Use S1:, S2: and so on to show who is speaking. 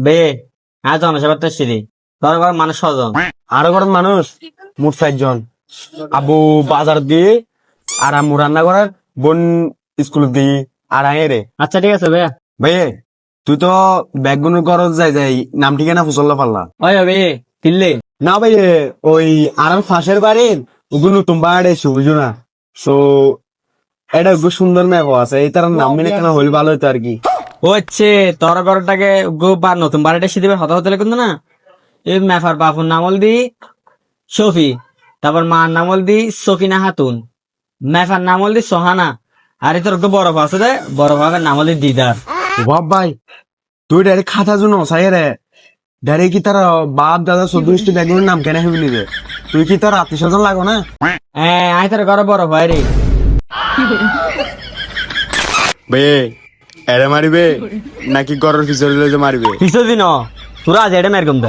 S1: বে আজ জনসভা তো সিঁড়ি তোর ঘর মানুষ ছজন
S2: আরো ঘরের মানুষ মোট 4 জন। আবু বাজার দিয়ে আর আম্মু রান্না করার, বোন স্কুল দিয়ে আর আয় রে।
S1: আচ্ছা ঠিক আছে বে
S2: ভাই তুই তো ব্যাগগুলোর খরচ যাই যাই নাম ঠিকানা ফুসল্লা পারলা
S1: ওই বে কিনলে
S2: না ভাই। ওই আর ফাঁসের বাড়ির ওগুলো নতুন বাড়ি এসে বুঝো না। সো এটা খুব সুন্দর ম্যাপ আছে, এই তার নাম মিলে কেন হইলে ভালো হতো আর কি।
S1: ও হচ্ছে তোর ঘরটাকে বা নতুন বাড়িটা সিঁড়ি হতা হতে কিন্তু না এই মেফার বাপুর নামল দি শফি, তারপর মার নামল দি সকিনা খাতুন, মেফার নামল দি সোহানা, আর তোর বড় আছে দে বড় ভাবের নামল দি দিদার।
S2: বাপ ভাই তুই ডাইরেক্ট খাতা জুনো সাই রে, ডাইরেক্ট কি তার বাপ দাদা 14টি ব্যাগগুলোর নাম কেন হইবি রে? তুই কি তোর আত্মীয় স্বজন লাগো না?
S1: হ্যাঁ আই তোর ঘরে বড় ভাই রে।
S2: বে এরে মারিবে নাকি গরর পিছনে লইতে মারিবে?
S1: কিছুদিন তোরা আজ এটা মেরকম দে